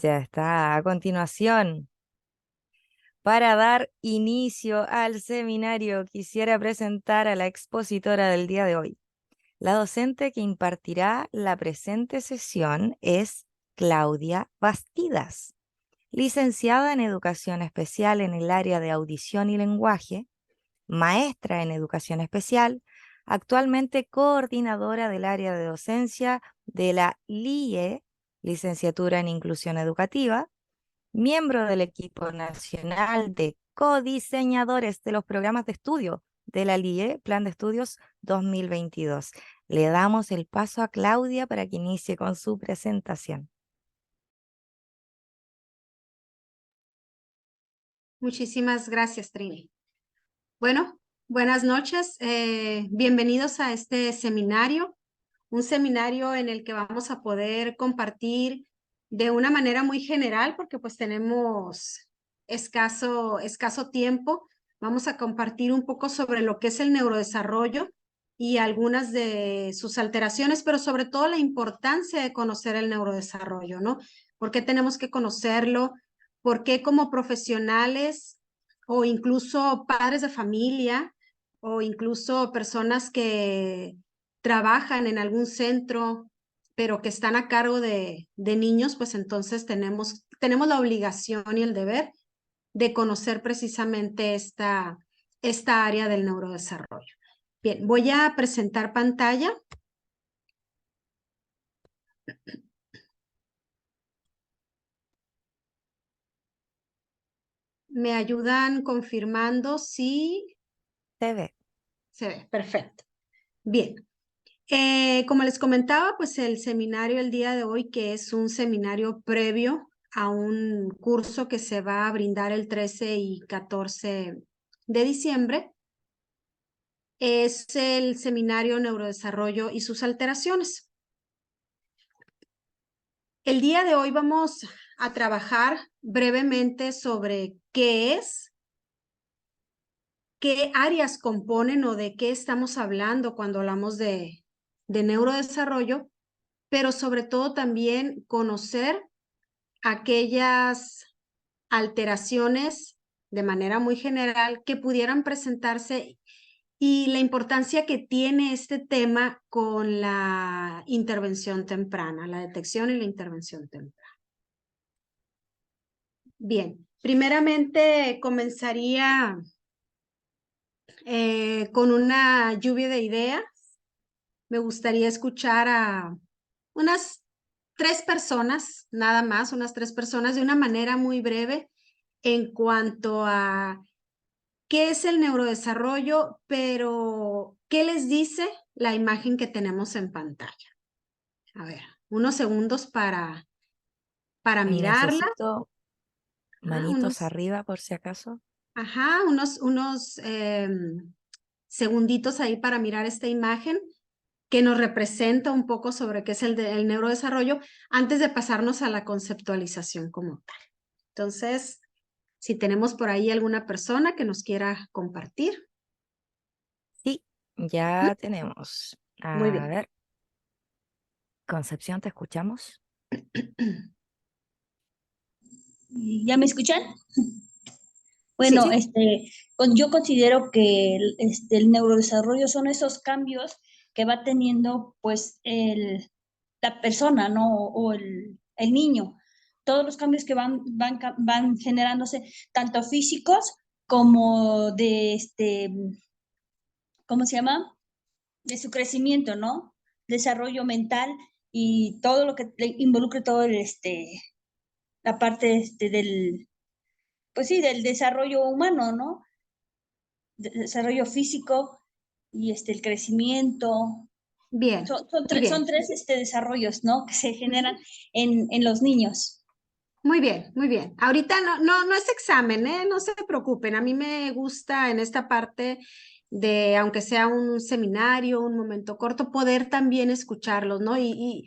Ya está. A continuación, para dar inicio al seminario, quisiera presentar a la expositora del día de hoy. La docente que impartirá la presente sesión es Claudia Bastidas, licenciada en Educación Especial en el área de Audición y Lenguaje, maestra en Educación Especial, actualmente coordinadora del área de docencia de la LIE, Licenciatura en Inclusión Educativa, miembro del equipo nacional de codiseñadores de los programas de estudio de la LIE, Plan de Estudios 2022. Le damos el paso a Claudia para que inicie con su presentación. Muchísimas gracias, Trini. Bueno, buenas noches. Bienvenidos a este seminario, un seminario en el que vamos a poder compartir de una manera muy general, porque pues tenemos escaso tiempo. Vamos a compartir un poco sobre lo que es el neurodesarrollo y algunas de sus alteraciones, pero sobre todo la importancia de conocer el neurodesarrollo, ¿no? ¿Por qué tenemos que conocerlo? ¿Por qué como profesionales o incluso padres de familia o incluso personas que trabajan en algún centro, pero que están a cargo de niños, pues entonces tenemos la obligación y el deber de conocer precisamente esta área del neurodesarrollo? Bien, voy a presentar pantalla. ¿Me ayudan confirmando si Se ve. se ve? Perfecto. Bien. Como les comentaba, pues el seminario el día de hoy, que es un seminario previo a un curso que se va a brindar el 13 y 14 de diciembre, es el seminario Neurodesarrollo y sus alteraciones. El día de hoy vamos a trabajar brevemente sobre qué es, qué áreas componen o de qué estamos hablando cuando hablamos de neurodesarrollo, pero sobre todo también conocer aquellas alteraciones de manera muy general que pudieran presentarse y la importancia que tiene este tema con la intervención temprana, la detección y la intervención temprana. Bien, primeramente comenzaría con una lluvia de ideas. Me gustaría escuchar a unas 3 personas, nada más, unas 3 personas de una manera muy breve en cuanto a qué es el neurodesarrollo, pero ¿qué les dice la imagen que tenemos en pantalla? A ver, unos segundos para Y mirarla. necesito Ah, manitos arriba por si acaso. unos segunditos ahí para mirar esta imagen que nos representa un poco sobre qué es el neurodesarrollo antes de pasarnos a la conceptualización como tal. Entonces, si tenemos por ahí alguna persona que nos quiera compartir. Sí, ya tenemos. Muy A bien. ver, Concepción, ¿te escuchamos? ¿Ya me escuchan? Sí, Bueno, yo considero que el neurodesarrollo son esos cambios que va teniendo pues la persona, ¿no? O el niño. Todos los cambios que van generándose, tanto físicos como ¿cómo se llama? De su crecimiento, ¿no? Desarrollo mental y todo lo que involucre todo la parte pues sí, del desarrollo humano, ¿no? Desarrollo físico y el crecimiento. bien, muy Son bien. tres desarrollos, ¿no? Que se generan en los niños. Muy bien, muy bien. Ahorita no es examen, ¿eh? No se preocupen. A mí me gusta en esta parte de, aunque sea un seminario, un momento corto, poder también escucharlos, ¿no? Y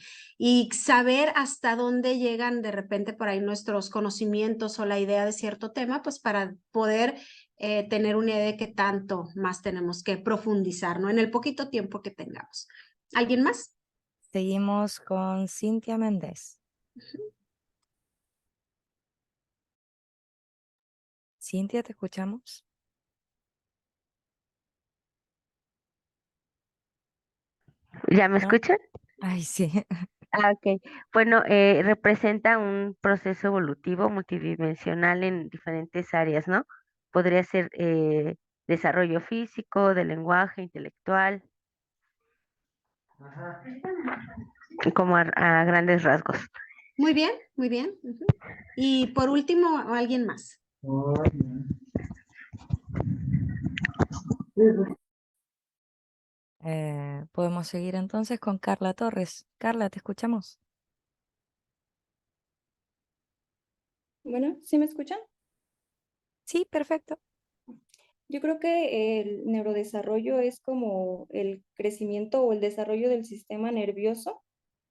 saber hasta dónde llegan de repente por ahí nuestros conocimientos o la idea de cierto tema, pues para poder tener una idea de qué tanto más tenemos que profundizar, ¿no? En el poquito tiempo que tengamos. ¿Alguien más? Seguimos con Cintia Méndez. Cintia, ¿te escuchamos? ¿Ya me ¿No? escuchan? Ay, sí. Ok. Bueno, representa un proceso evolutivo multidimensional en diferentes áreas, ¿no? Podría ser desarrollo físico, de lenguaje, intelectual, como a grandes rasgos. Muy bien, muy bien. Ujú. Y por último, alguien más. Podemos seguir entonces con Carla Torres. Carla, ¿te escuchamos? Bueno, ¿sí me escuchan? Sí, perfecto. Yo creo que el neurodesarrollo es como el crecimiento o el desarrollo del sistema nervioso,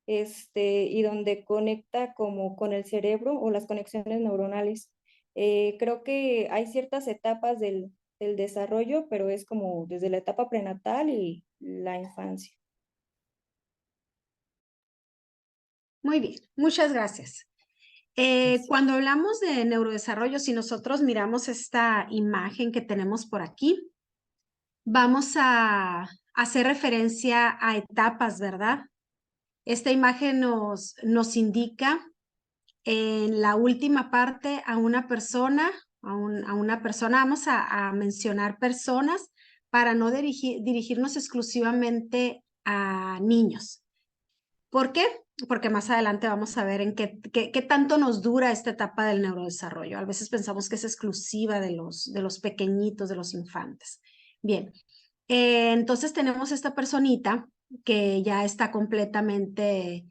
y donde conecta como con el cerebro o las conexiones neuronales. Creo que hay ciertas etapas del desarrollo, pero es como desde la etapa prenatal y la infancia. Muy bien, muchas gracias. Cuando hablamos de neurodesarrollo, si nosotros miramos esta imagen que tenemos por aquí, vamos a hacer referencia a etapas, ¿verdad? Esta imagen nos indica en la última parte a una persona, vamos a mencionar personas para no dirigirnos exclusivamente a niños. ¿Por qué? Porque más adelante vamos a ver en qué tanto nos dura esta etapa del neurodesarrollo. A veces pensamos que es exclusiva de los pequeñitos, de los infantes. Bien, entonces tenemos esta personita que ya está completamente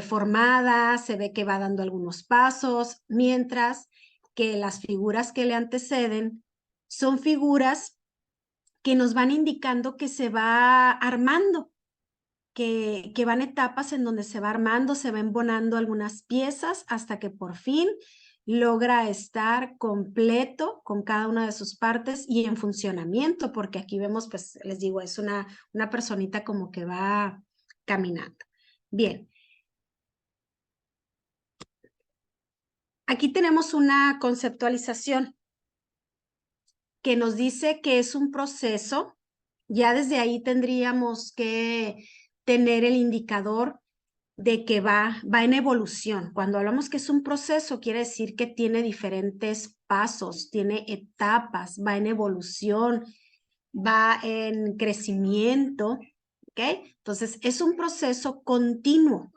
formada, se ve que va dando algunos pasos, mientras que las figuras que le anteceden son figuras que nos van indicando que se va armando, que van etapas en donde se va armando, se va embonando algunas piezas hasta que por fin logra estar completo con cada una de sus partes y en funcionamiento, porque aquí vemos, pues les digo, es una personita como que va caminando. Bien. Aquí tenemos una conceptualización que nos dice que es un proceso. Ya desde ahí tendríamos que tener el indicador de que va en evolución. Cuando hablamos que es un proceso, quiere decir que tiene diferentes pasos, tiene etapas, va en evolución, va en crecimiento, ¿ok? Entonces, es un proceso continuo.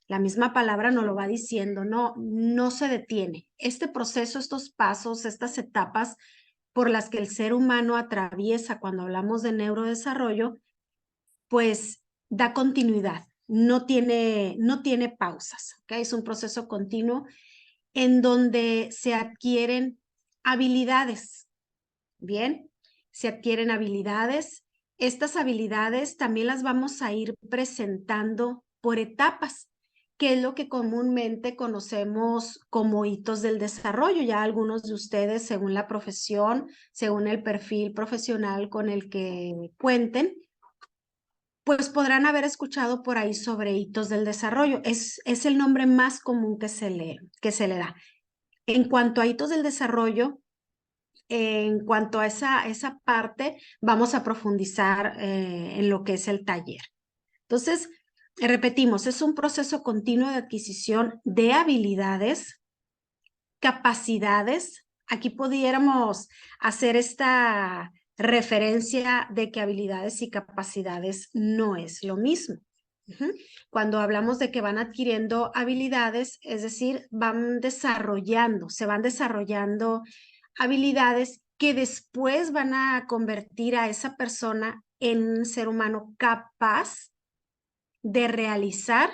La misma palabra nos lo va diciendo, no se detiene. Este proceso, estos pasos, estas etapas por las que el ser humano atraviesa cuando hablamos de neurodesarrollo, pues da continuidad, no tiene pausas, ¿ok? Es un proceso continuo en donde se adquieren habilidades, ¿bien? Se adquieren habilidades. Estas habilidades también las vamos a ir presentando por etapas, que es lo que comúnmente conocemos como hitos del desarrollo. Ya algunos de ustedes, según la profesión, según el perfil profesional con el que cuenten, pues podrán haber escuchado por ahí sobre hitos del desarrollo. Es el nombre más común que se le da. En cuanto a hitos del desarrollo, en cuanto a esa parte, vamos a profundizar en lo que es el taller. Entonces, repetimos, es un proceso continuo de adquisición de habilidades, capacidades. Aquí pudiéramos hacer esta referencia de que habilidades y capacidades no es lo mismo. Cuando hablamos de que van adquiriendo habilidades, es decir, se van desarrollando habilidades que después van a convertir a esa persona en un ser humano capaz de realizar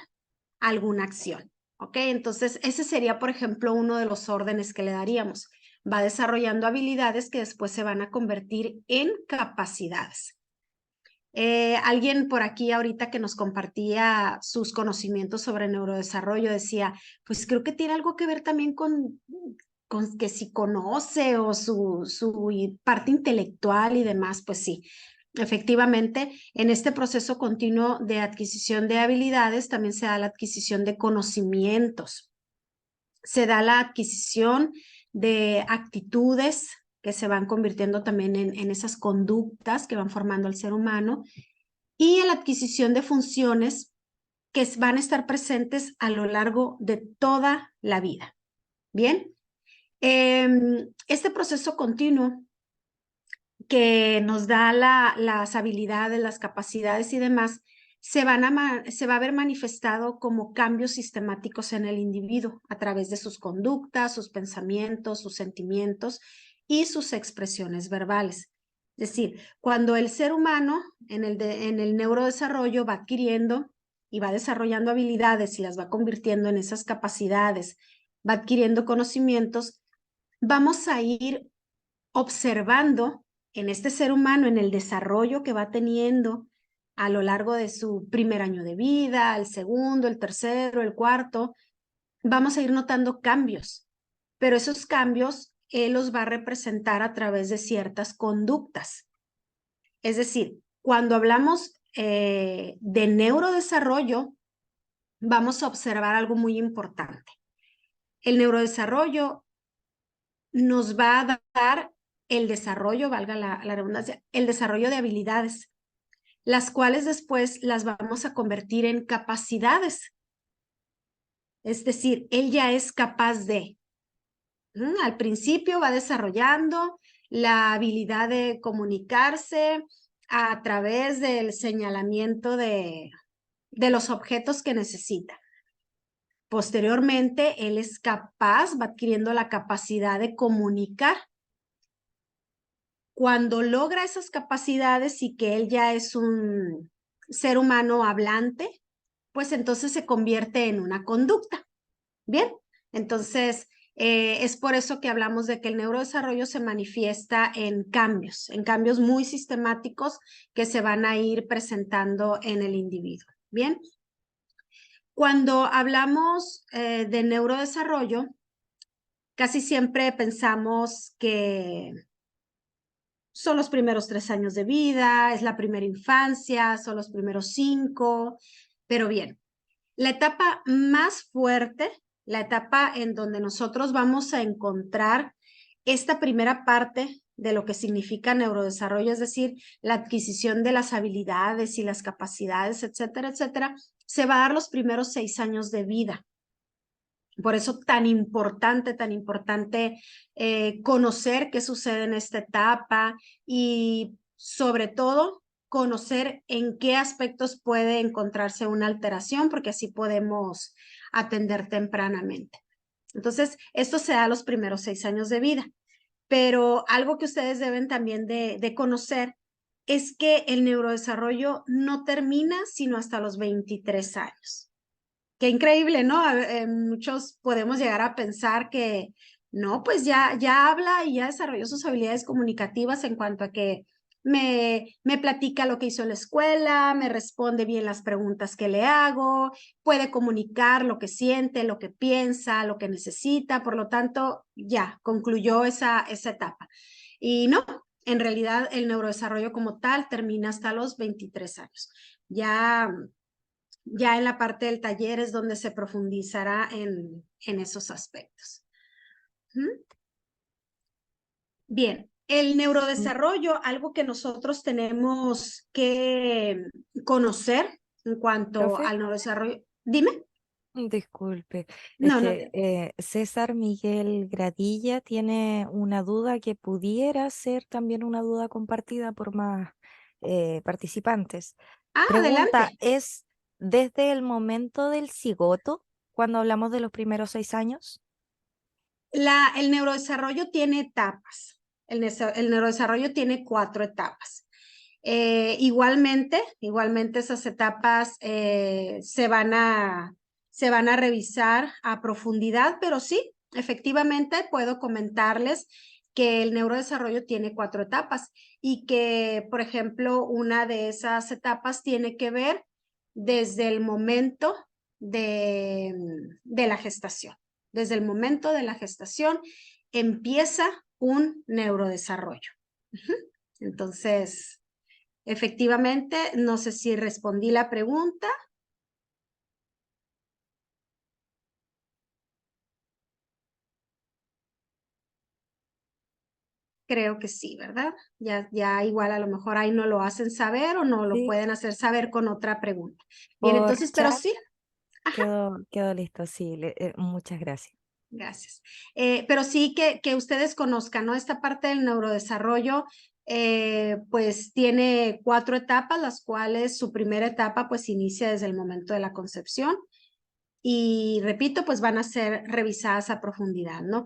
alguna acción. ¿Ok? Entonces, ese sería, por ejemplo, uno de los órdenes que le daríamos. Va desarrollando habilidades que después se van a convertir en capacidades. Alguien por aquí ahorita que nos compartía sus conocimientos sobre neurodesarrollo decía, pues creo que tiene algo que ver también con que si conoce o su parte intelectual y demás, pues sí. Efectivamente, en este proceso continuo de adquisición de habilidades también se da la adquisición de conocimientos. Se da la adquisición de actitudes que se van convirtiendo también en esas conductas que van formando al ser humano, y en la adquisición de funciones que van a estar presentes a lo largo de toda la vida. Bien, este proceso continuo que nos da las habilidades, las capacidades y demás, se va a ver manifestado como cambios sistemáticos en el individuo a través de sus conductas, sus pensamientos, sus sentimientos y sus expresiones verbales. Es decir, cuando el ser humano en el neurodesarrollo va adquiriendo y va desarrollando habilidades y las va convirtiendo en esas capacidades, va adquiriendo conocimientos, vamos a ir observando en este ser humano, en el desarrollo que va teniendo a lo largo de su primer año de vida, el segundo, el tercero, el cuarto, vamos a ir notando cambios, pero esos cambios él los va a representar a través de ciertas conductas. Es decir, cuando hablamos de neurodesarrollo, vamos a observar algo muy importante. El neurodesarrollo nos va a dar el desarrollo, valga la redundancia, el desarrollo de habilidades, las cuales después las vamos a convertir en capacidades. Es decir, él ya es capaz de. Al principio va desarrollando la habilidad de comunicarse a través del señalamiento de los objetos que necesita. Posteriormente, él es capaz, va adquiriendo la capacidad de comunicar. Cuando logra esas capacidades y que él ya es un ser humano hablante, pues entonces se convierte en una conducta. Bien, entonces es por eso que hablamos de que el neurodesarrollo se manifiesta en cambios muy sistemáticos que se van a ir presentando en el individuo. Bien, cuando hablamos de neurodesarrollo, casi siempre pensamos que son los primeros 3 años de vida, es la primera infancia, son los primeros 5, pero bien, la etapa más fuerte, la etapa en donde nosotros vamos a encontrar esta primera parte de lo que significa neurodesarrollo, es decir, la adquisición de las habilidades y las capacidades, etcétera, etcétera, se va a dar los primeros 6 años de vida. Por eso tan importante conocer qué sucede en esta etapa y sobre todo conocer en qué aspectos puede encontrarse una alteración, porque así podemos atender tempranamente. Entonces, esto se da a los primeros 6 años de vida, pero algo que ustedes deben también de conocer es que el neurodesarrollo no termina sino hasta los 23 años. Qué increíble, ¿no? Muchos podemos llegar a pensar que no, pues ya habla y ya desarrolló sus habilidades comunicativas en cuanto a que me platica lo que hizo en la escuela, me responde bien las preguntas que le hago, puede comunicar lo que siente, lo que piensa, lo que necesita, por lo tanto, ya concluyó esa etapa. Y no, en realidad el neurodesarrollo como tal termina hasta los 23 años. Ya en la parte del taller es donde se profundizará en esos aspectos. Bien, el neurodesarrollo, algo que nosotros tenemos que conocer en cuanto Profe, al neurodesarrollo. Dime. disculpe, es No, no. que César Miguel Gradilla tiene una duda que pudiera ser también una duda compartida por más participantes. Pregunta, Adelante. ¿es desde el momento del cigoto cuando hablamos de los primeros 6 años? El neurodesarrollo tiene etapas. El neurodesarrollo tiene 4 etapas. Igualmente esas etapas se van a revisar a profundidad, pero sí, efectivamente puedo comentarles que el neurodesarrollo tiene 4 etapas y que, por ejemplo, una de esas etapas tiene que ver desde el momento de la gestación. Desde el momento de la gestación empieza un neurodesarrollo. Entonces, efectivamente, no sé si respondí la pregunta. creo que sí, ¿verdad? Ya igual a lo mejor ahí no lo hacen saber o no lo Sí, pueden hacer saber con otra pregunta. Bien, por entonces, pero chat sí, ajá, quedó listo, sí, muchas gracias. gracias. Pero sí que ustedes conozcan, ¿no? Esta parte del neurodesarrollo, pues tiene 4 etapas, las cuales su primera etapa pues inicia desde el momento de la concepción y repito, pues van a ser revisadas a profundidad, ¿no?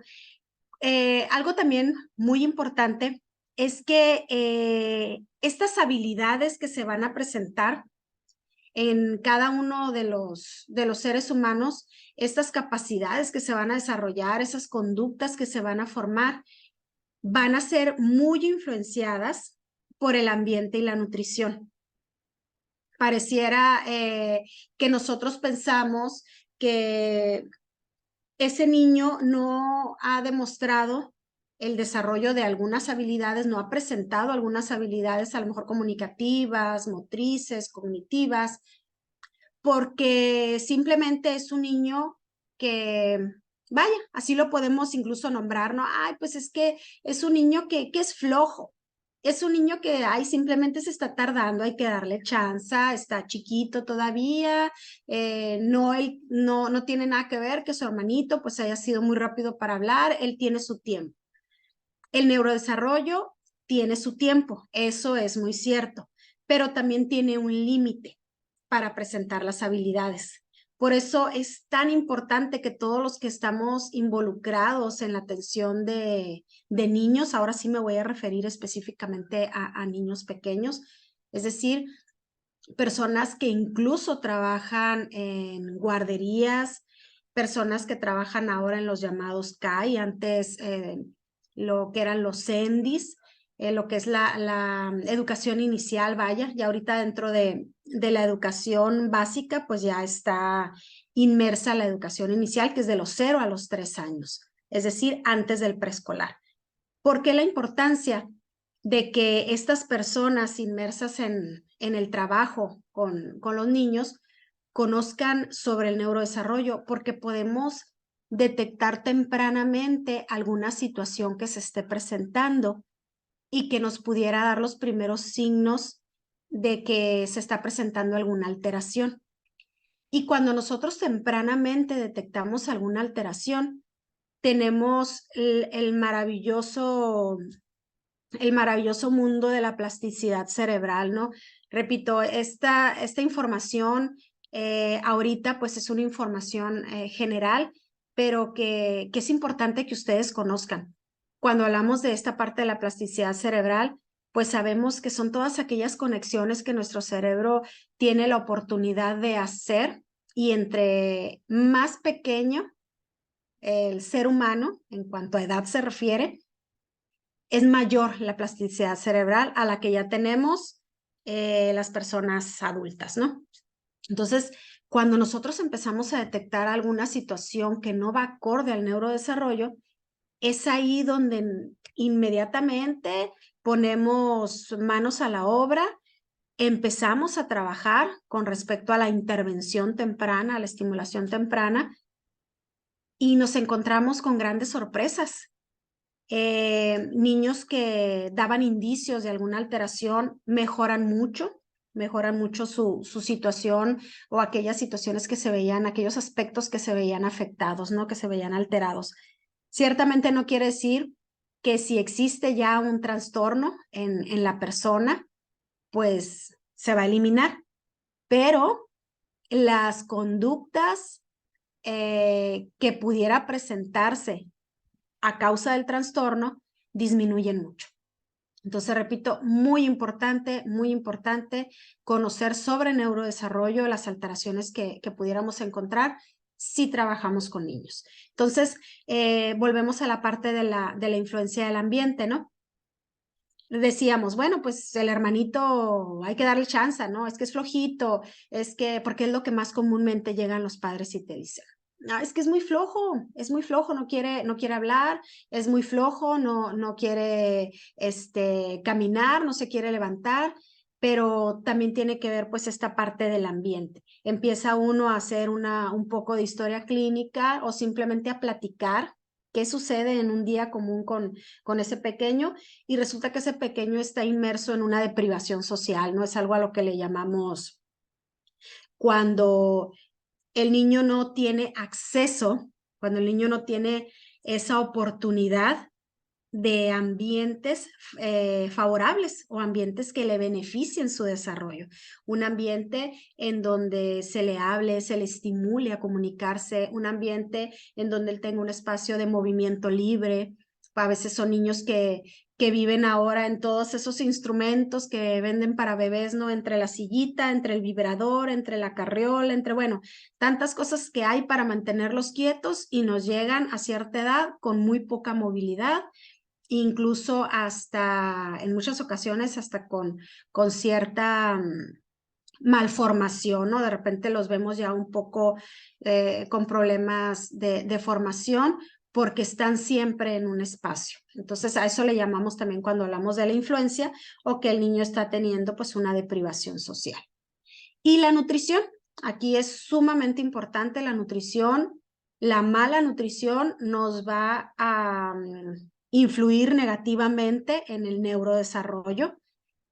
Algo también muy importante es que estas habilidades que se van a presentar en cada uno de los seres humanos, estas capacidades que se van a desarrollar, esas conductas que se van a formar, van a ser muy influenciadas por el ambiente y la nutrición. Pareciera que nosotros pensamos que ese niño no ha demostrado el desarrollo de algunas habilidades, no ha presentado algunas habilidades a lo mejor comunicativas, motrices, cognitivas, porque simplemente es un niño que, vaya, así lo podemos incluso nombrar, ¿no? Ay, pues es que es un niño que es flojo, es un niño que, ay, simplemente se está tardando, hay que darle chance, está chiquito todavía, no tiene nada que ver que su hermanito pues haya sido muy rápido para hablar, él tiene su tiempo. El neurodesarrollo tiene su tiempo, eso es muy cierto, pero también tiene un límite para presentar las habilidades. Por eso es tan importante que todos los que estamos involucrados en la atención de niños, ahora sí me voy a referir específicamente a niños pequeños, es decir, personas que incluso trabajan en guarderías, personas que trabajan ahora en los llamados CAI, antes lo que eran los CENDIs, lo que es la educación inicial, vaya, ya ahorita dentro de la educación básica, pues ya está inmersa la educación inicial, que es de los 0 a los 3 años, es decir, antes del preescolar. ¿Por qué la importancia de que estas personas inmersas en el trabajo con los niños conozcan sobre el neurodesarrollo? Porque podemos detectar tempranamente alguna situación que se esté presentando y que nos pudiera dar los primeros signos de que se está presentando alguna alteración. Y cuando nosotros tempranamente detectamos alguna alteración, tenemos el maravilloso mundo de la plasticidad cerebral, ¿no? Repito, esta información ahorita pues es una información general, pero que es importante que ustedes conozcan. Cuando hablamos de esta parte de la plasticidad cerebral, pues sabemos que son todas aquellas conexiones que nuestro cerebro tiene la oportunidad de hacer y entre más pequeño el ser humano, en cuanto a edad se refiere, es mayor la plasticidad cerebral a la que ya tenemos las personas adultas, ¿no? Entonces, cuando nosotros empezamos a detectar alguna situación que no va acorde al neurodesarrollo, es ahí donde inmediatamente ponemos manos a la obra, empezamos a trabajar con respecto a la intervención temprana, a la estimulación temprana, y nos encontramos con grandes sorpresas. Niños que daban indicios de alguna alteración mejoran mucho su situación o aquellas situaciones que se veían, aquellos aspectos que se veían afectados, ¿no? Que se veían alterados. Ciertamente no quiere decir que si existe ya un trastorno en la persona, pues se va a eliminar, pero las conductas que pudiera presentarse a causa del trastorno disminuyen mucho. Entonces, repito, muy importante conocer sobre neurodesarrollo, las alteraciones que pudiéramos encontrar si trabajamos con niños. Entonces, volvemos a la parte de la influencia del ambiente, ¿no? Decíamos, bueno, pues el hermanito hay que darle chance, ¿no? Es que es flojito, porque es lo que más comúnmente llegan los padres y te dicen. No, es que es muy flojo, no quiere hablar, es muy flojo, no quiere caminar, no se quiere levantar, pero también tiene que ver pues esta parte del ambiente. Empieza uno a hacer un poco de historia clínica o simplemente a platicar qué sucede en un día común con ese pequeño, y resulta que ese pequeño está inmerso en una deprivación social, ¿no? Es algo a lo que le llamamos cuando el niño no tiene acceso, cuando el niño no tiene esa oportunidad de ambientes favorables o ambientes que le beneficien su desarrollo. Un ambiente en donde se le hable, se le estimule a comunicarse, un ambiente en donde él tenga un espacio de movimiento libre. A veces son niños que viven ahora en todos esos instrumentos que venden para bebés, ¿no? Entre la sillita, entre el vibrador, entre la carriola, entre, bueno, tantas cosas que hay para mantenerlos quietos y nos llegan a cierta edad con muy poca movilidad, incluso hasta, en muchas ocasiones, hasta con cierta malformación, ¿no? De repente los vemos ya un poco con problemas de formación porque están siempre en un espacio. Entonces a eso le llamamos también cuando hablamos de la influencia o que el niño está teniendo pues una deprivación social. Y la nutrición, aquí es sumamente importante la nutrición. La mala nutrición nos va a influir negativamente en el neurodesarrollo,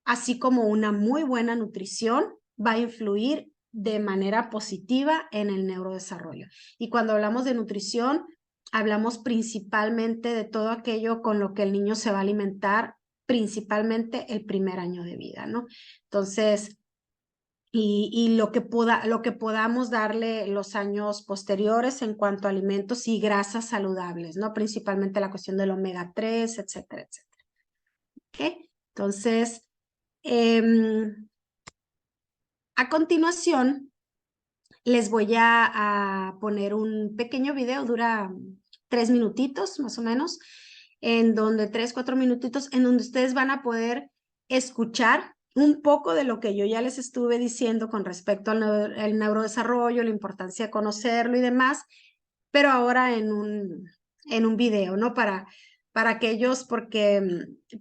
así como una muy buena nutrición va a influir de manera positiva en el neurodesarrollo. Y cuando hablamos de nutrición, hablamos principalmente de todo aquello con lo que el niño se va a alimentar, principalmente el primer año de vida, ¿no? Entonces, y lo que podamos darle los años posteriores en cuanto a alimentos y grasas saludables, ¿no? Principalmente la cuestión del omega 3, etcétera, etcétera. ¿Ok? Entonces, a continuación, les voy a poner un pequeño video, dura 3 minutitos más o menos, en donde 3, 4 minutitos, en donde ustedes van a poder escuchar un poco de lo que yo ya les estuve diciendo con respecto al neurodesarrollo, la importancia de conocerlo y demás, pero ahora en un video, ¿no? Para aquellos,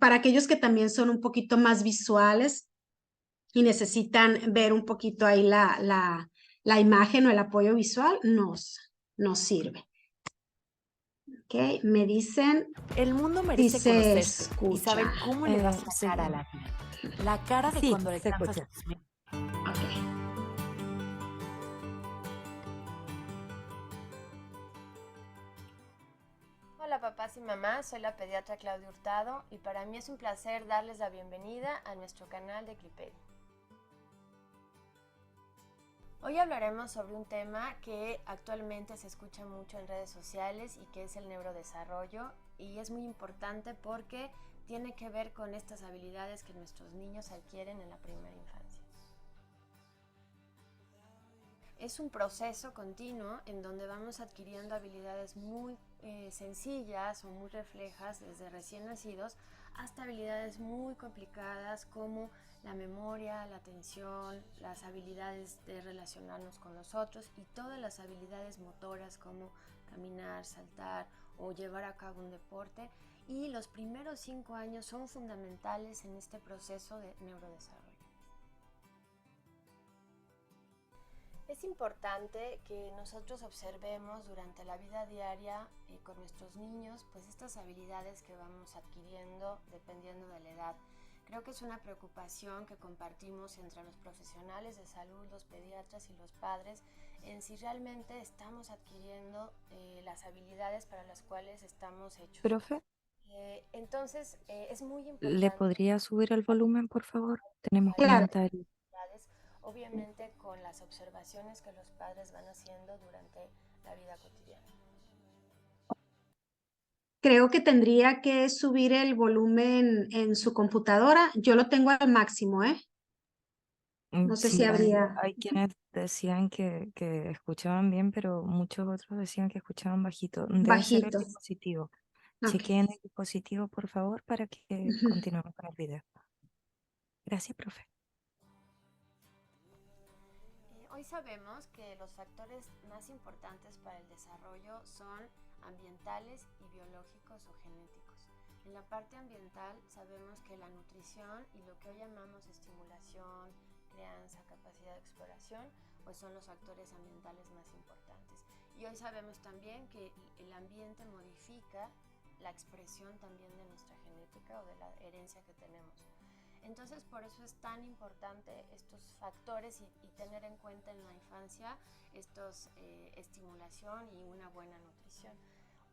para aquellos que también son un poquito más visuales y necesitan ver un poquito ahí la imagen o el apoyo visual, nos sirve. Ok, me dicen El mundo si merece se conocerse y escucha. saber cómo le das Sí. la cara a la vida. La cara de Sí, cuando se alcanzas escucha. tus metas. Ok. Hola papás y mamás, soy la pediatra Claudia Hurtado y para mí es un placer darles la bienvenida a nuestro canal de Clipedia. Hoy hablaremos sobre un tema que actualmente se escucha mucho en redes sociales y que es el neurodesarrollo, y es muy importante porque tiene que ver con estas habilidades que nuestros niños adquieren en la primera infancia. Es un proceso continuo en donde vamos adquiriendo habilidades muy sencillas o muy reflejas desde recién nacidos hasta habilidades muy complicadas como la memoria, la atención, las habilidades de relacionarnos con los otros y todas las habilidades motoras como caminar, saltar o llevar a cabo un deporte. Y los primeros 5 años son fundamentales en este proceso de neurodesarrollo. Es importante que nosotros observemos durante la vida diaria con nuestros niños pues estas habilidades que vamos adquiriendo dependiendo de la edad. Creo que es una preocupación que compartimos entre los profesionales de salud, los pediatras y los padres en si realmente estamos adquiriendo las habilidades para las cuales estamos hechos. Profe, Entonces es muy importante. ¿le podría subir el volumen, por favor? Tenemos Claro. comentarios. Obviamente con las observaciones que los padres van haciendo durante la vida cotidiana. Creo que tendría que subir el volumen en su computadora. Yo lo tengo al máximo, ¿eh? No sé Sí, si habría. hay quienes decían que escuchaban bien, pero muchos otros decían que escuchaban bajito. Debe ser el Bajito. dispositivo. Ok. Chequeen el dispositivo, por favor, para que Ujú. continuemos con el video. Gracias, profe. Hoy sabemos que los factores más importantes para el desarrollo son ambientales y biológicos o genéticos. En la parte ambiental sabemos que la nutrición y lo que hoy llamamos estimulación, crianza, capacidad de exploración, pues son los factores ambientales más importantes. Y hoy sabemos también que el ambiente modifica la expresión también de nuestra genética o de la herencia que tenemos. Entonces, por eso es tan importante estos factores y tener en cuenta en la infancia estos estimulación y una buena nutrición.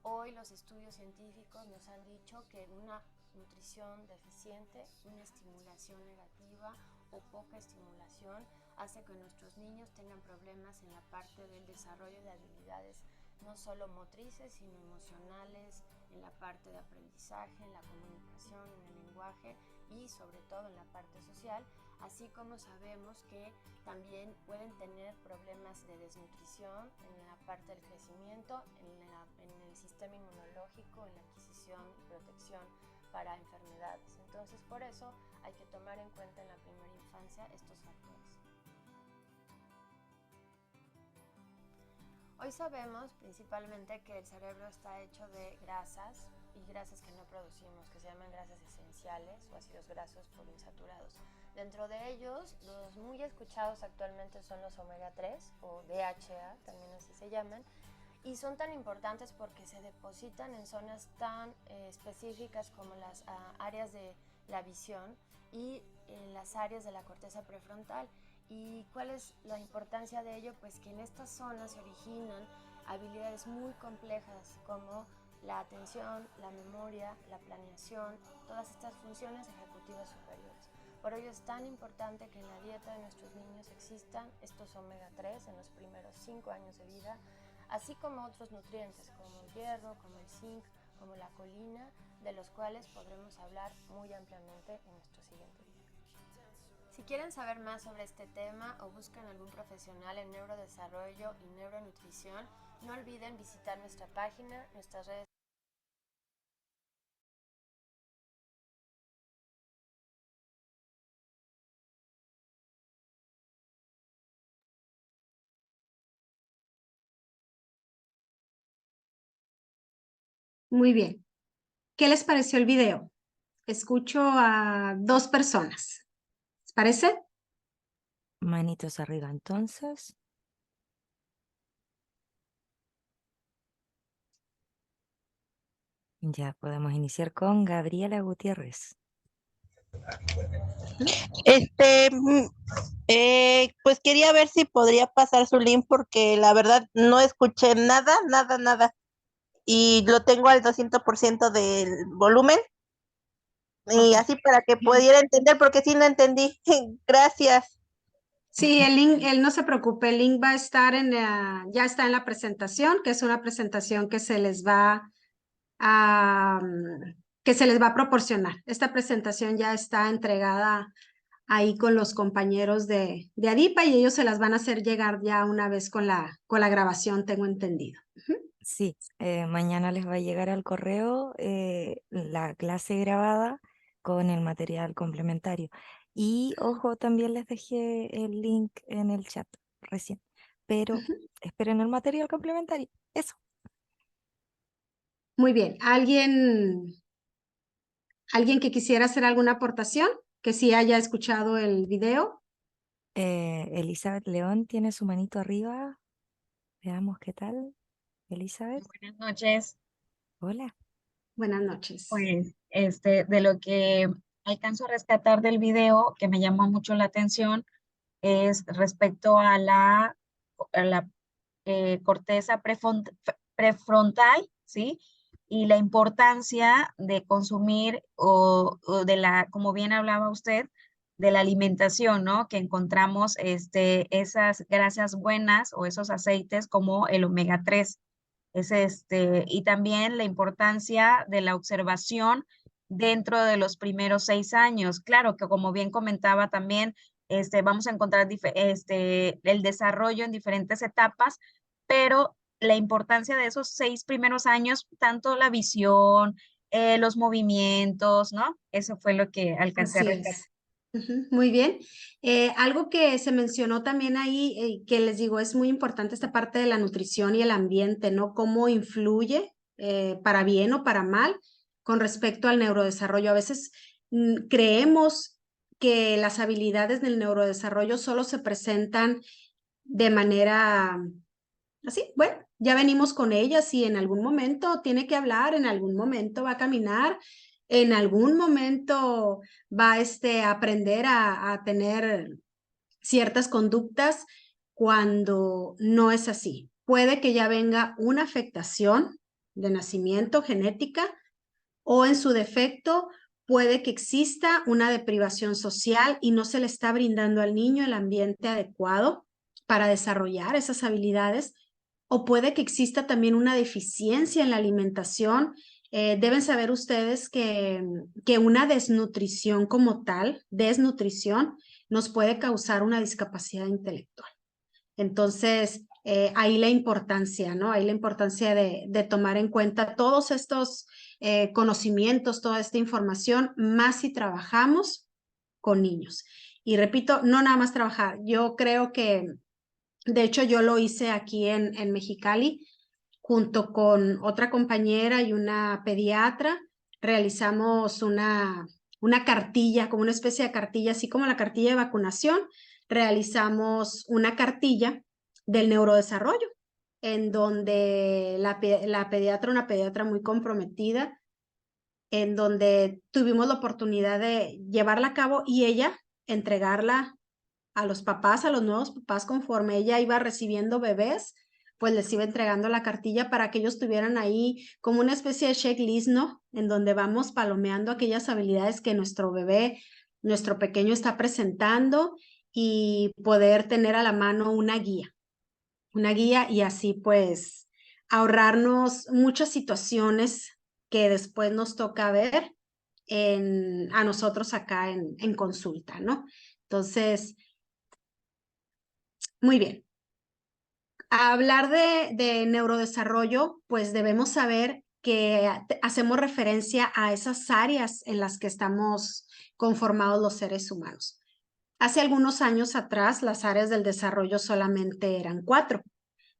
Hoy los estudios científicos nos han dicho que una nutrición deficiente, una estimulación negativa o poca estimulación hace que nuestros niños tengan problemas en la parte del desarrollo de habilidades no solo motrices, sino emocionales, en la parte de aprendizaje, en la comunicación, en el lenguaje y sobre todo en la parte social, así como sabemos que también pueden tener problemas de desnutrición en la parte del crecimiento, en el sistema inmunológico, en la adquisición y protección para enfermedades. Entonces, por eso hay que tomar en cuenta en la primera infancia estos factores. Hoy sabemos principalmente que el cerebro está hecho de grasas y grasas que no producimos, que se llaman grasas esenciales o ácidos grasos poliinsaturados. Dentro de ellos, los muy escuchados actualmente son los omega 3 o DHA, también así se llaman, y son tan importantes porque se depositan en zonas tan específicas como las áreas de la visión y en las áreas de la corteza prefrontal. ¿Y cuál es la importancia de ello? Pues que en estas zonas se originan habilidades muy complejas como la atención, la memoria, la planeación, todas estas funciones ejecutivas superiores. Por ello es tan importante que en la dieta de nuestros niños existan estos omega 3 en los primeros 5 años de vida, así como otros nutrientes como el hierro, como el zinc, como la colina, de los cuales podremos hablar muy ampliamente en nuestro siguiente video. Si quieren saber más sobre este tema o buscan algún profesional en neurodesarrollo y neuronutrición, no olviden visitar nuestra página, nuestras redes. Muy bien. ¿Qué les pareció el video? Escucho a 2 personas. ¿Les parece? Manitos arriba entonces. Ya podemos iniciar con Gabriela Gutiérrez. Pues quería ver si podría pasar su link porque la verdad no escuché nada, nada, nada. Y lo tengo al 200% del volumen. Y así para que pudiera entender, porque sí no entendí. Gracias. Sí, el link, no se preocupe, el link va a estar ya está en la presentación, que es una presentación que se les va a proporcionar. Esta presentación ya está entregada ahí con los compañeros de ADIPA y ellos se las van a hacer llegar ya una vez con la grabación, tengo entendido. Sí, mañana les va a llegar al correo la clase grabada con el material complementario. Y ojo, también les dejé el link en el chat recién, pero esperen el material complementario. Eso. Muy bien. ¿Alguien que quisiera hacer alguna aportación? Que sí haya escuchado el video. Elizabeth León tiene su manito arriba. Veamos qué tal. Elizabeth. Buenas noches. Hola. Buenas noches. Pues, de lo que alcanzo a rescatar del video, que me llamó mucho la atención, es respecto a la corteza prefrontal, ¿sí? Y la importancia de consumir o de como bien hablaba usted, de la alimentación, ¿no? Que encontramos esas grasas buenas o esos aceites como el omega 3. Y también la importancia de la observación dentro de los primeros 6 años. Claro que como bien comentaba también, vamos a encontrar el desarrollo en diferentes etapas, pero la importancia de esos 6 primeros años, tanto la visión, los movimientos, ¿no? Eso fue lo que alcancé a rescatar. Muy bien. Algo que se mencionó también ahí, que les digo, es muy importante esta parte de la nutrición y el ambiente, ¿no? Cómo influye para bien o para mal con respecto al neurodesarrollo. A veces creemos que las habilidades del neurodesarrollo solo se presentan de manera así, bueno, ya venimos con ellas y en algún momento tiene que hablar, en algún momento va a caminar, en algún momento va a aprender a tener ciertas conductas cuando no es así. Puede que ya venga una afectación de nacimiento genética o en su defecto puede que exista una deprivación social y no se le está brindando al niño el ambiente adecuado para desarrollar esas habilidades, o puede que exista también una deficiencia en la alimentación. Deben saber ustedes que una desnutrición como tal, desnutrición, nos puede causar una discapacidad intelectual. Entonces, ahí la importancia, ¿no? Ahí la importancia de tomar en cuenta todos estos conocimientos, toda esta información, más si trabajamos con niños. Y repito, no nada más trabajar. Yo creo que, de hecho, yo lo hice aquí en Mexicali, junto con otra compañera y una pediatra, realizamos una cartilla, como una especie de cartilla, así como la cartilla de vacunación, realizamos una cartilla del neurodesarrollo, en donde la pediatra, una pediatra muy comprometida, en donde tuvimos la oportunidad de llevarla a cabo y ella entregarla a los papás, a los nuevos papás, conforme ella iba recibiendo bebés, pues les iba entregando la cartilla para que ellos tuvieran ahí como una especie de checklist, ¿no? En donde vamos palomeando aquellas habilidades que nuestro bebé, nuestro pequeño está presentando y poder tener a la mano una guía y así pues ahorrarnos muchas situaciones que después nos toca ver a nosotros acá en consulta, ¿no? Entonces, muy bien. A hablar de neurodesarrollo, pues debemos saber que hacemos referencia a esas áreas en las que estamos conformados los seres humanos. Hace algunos años atrás, las áreas del desarrollo solamente eran 4.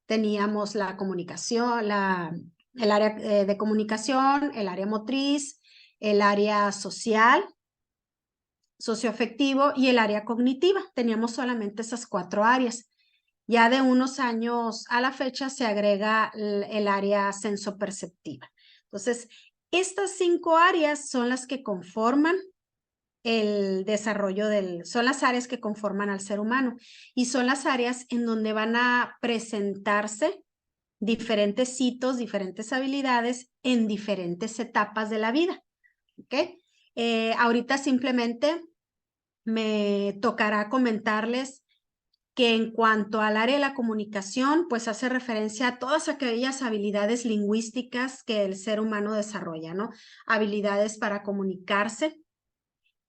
Teníamos la comunicación, el área de comunicación, el área motriz, el área social, socioafectivo y el área cognitiva. Teníamos solamente esas 4 áreas. Ya de unos años a la fecha se agrega el área sensoperceptiva. Entonces, estas 5 áreas son las que conforman el desarrollo son las áreas que conforman al ser humano y son las áreas en donde van a presentarse diferentes hitos, diferentes habilidades en diferentes etapas de la vida. ¿Ok? Ahorita simplemente me tocará comentarles que en cuanto al área de la comunicación, pues hace referencia a todas aquellas habilidades lingüísticas que el ser humano desarrolla, ¿no? Habilidades para comunicarse.